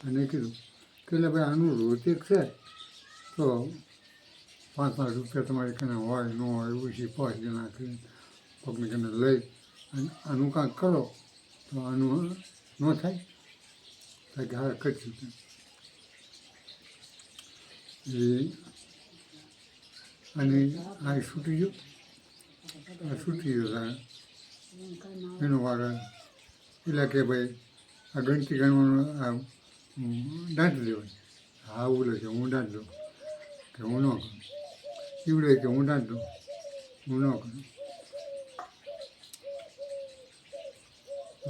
અને કીધું કે એટલે ભાઈ આનું રોચક છે તો 5-5 રૂપિયા તમારી કને હોય ન હોય ઓછી 5 જણા કરીને કોકને કને લઈ અને આનું કાંઈક કરો તો આનું ન થાય કે હા કરશું એ અને આ છૂટી ગયો છૂટી ગયો તારે એનો વારો એટલે કે ભાઈ આ ગણતી ગણવાનું આ દાંટી દેવાય હા બોલે કે હું દાંટ દઉં કે હું ન કરું ઈવડે કે હું દાંટ દઉં હું ન કરું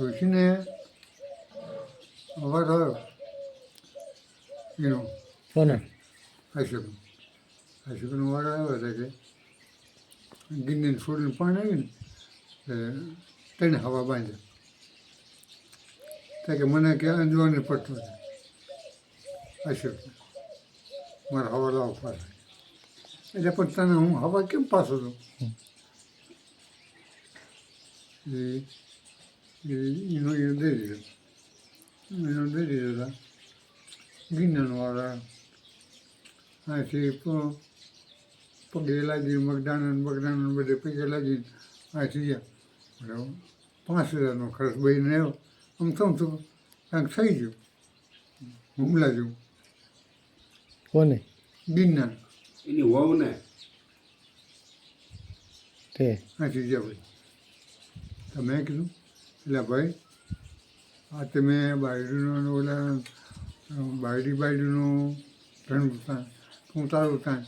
ઋષિને અવાજ આવ્યો એનો કોને આશુકનો વારો આવ્યો હતો કે ગિરને છોડીને પાણી આવી ને તેને હવા બાંધે કે મને કે અંજવાને પડતો છે અશુક મારે હવા લાવો પાછો એટલે પણ તને હું હવા કેમ પાછો છું એનો દઈ દીધો હતા ગિરનારનો વાળો અહીંથી પગે લાગી મગદાણા બધે પગે લાગીને અહીંથી ગયા બરાબર 5,000નો ખર્ચ બહીને આવ્યો આમ થતું કાંઈક થઈ ગયું હુમલા જેવું કોને ગિરનાર એની વહુ ને તે અહીંથી ગયા ભાઈ તો મેં કીધું એટલે ભાઈ આ તમે બાયડીનો ઓલા બાયડીનું ઘણું થાય તું તારું થાય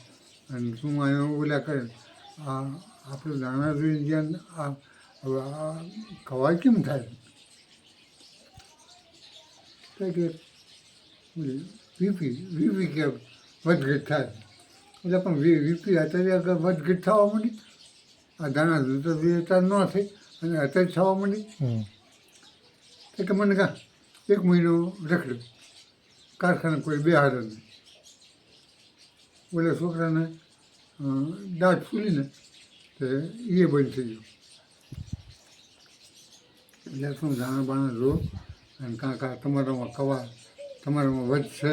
અને તું અહીંયા ઓલા કરે આ આપણે દાણા જોઈને જ્યાં આ હવે આ ખવાય કેમ થાય કે વીપી કે વધઘટ થાય એટલે પણ વીપી અત્યારે આગળ વધઘટ થવા માંડી આ દાણા તો અત્યારે ન થઈ અને અત્યારે થવા માંડી કે મને કાં 1 મહિનો રખડ્યો કારખાને કોઈ બેહાડે નહીં ઓલા છોકરાને દાંત ફૂલીને તો એ બંધ થઈ ગયું એટલે શું દાણા બાણા જો અને કાંકા તમારામાં કવા તમારામાં વધશે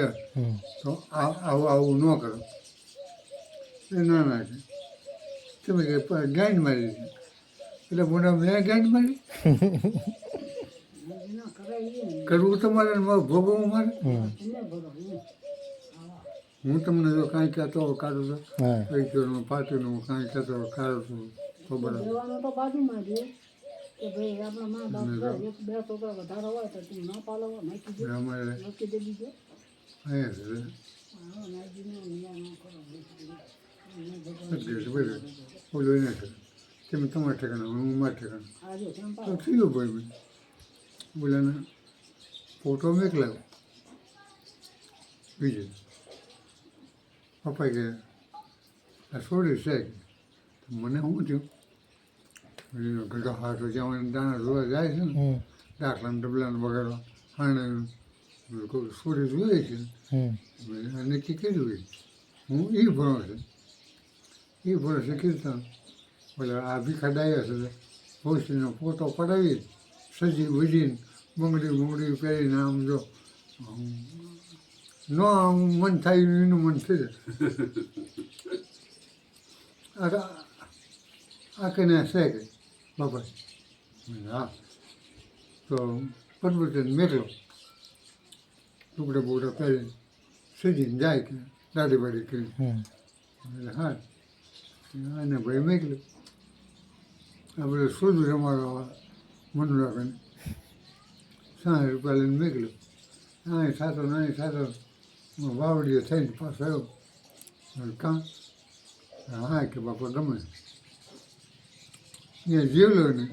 તો આવું ન કરો એ ના કે તમે કે ગાંઠ મારી છે એટલે મોટા મેં ગાંઠ મારી કરવું તમારે ભોગવવું મારે હું તમને જો કાંઈ કહેતો હોય કાઢું તો પૈસાનું પાટીનું કાંઈ કહેતો હોય કાઢું છું તો બરાબર અમારે બોલો એને કરે તમે તમારા ઠેકાણા હું મારા ઠેકાણા તો થયું ભાઈ બોલાને ફોટો મોકલાવ્યો બીજું પપ્પા કે આ છોડી છે કે મને શું થયું ગઢો હાથો જ્યાં દાણા જોવા જાય છે ને દાખલાને ડબલાને વગાડવા હાણે છોડી જોઈએ છે નક્કી કર્યું હોય હું એ ભરોસે કીર્તન બોલે આ ભીખા ડાયા છે ભોસડીનો ફોટો પડાવી સજી વજીને બંગડી પહેરીને આમ જો ન આમ મન થાય એનું મન થઈ જાય આ કને છે કે બાપા હા તો પરબતને મેકલો ટુકડા બોકડા પહેરીને સજીને જાય કે દાદી બાડી કરી એટલે હા અને ભાઈ મેકલો આ બધું શોધું રમાડવા મનોરા કરીને 60 રૂપિયા લઈને મેકલ્યો અહીં સાતો વાવડીઓ થઈને પાછો આવ્યો કાં હા કે બાપા ગમે ત્યાં જીવલો ને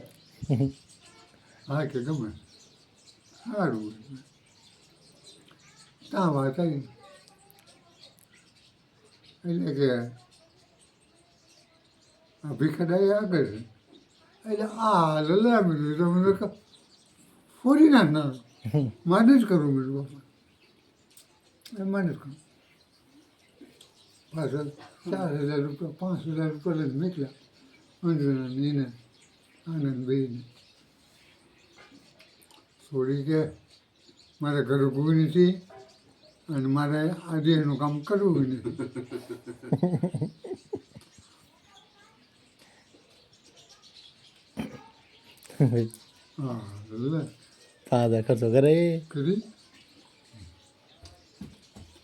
હા કે ગમે સારું ત્યાં વાત આવી એટલે કે આ ભીખડાઈ આગળ છે એટલે આ લલામી દીધું તમે ફોડી નાખનાર માને જ કરું મેં બાપા એ માને જ કરું પાછળ 4,000 રૂપિયા 5,000 રૂપિયા લઈને નીકળ્યા અંજનાને એને આનંદ ભાઈને છોડી કે મારા ઘરે કોઈ નથી અને મારે આ દેહનું કામ કરવું નથી. હા લે પાછા ખર્ચો કરે કરી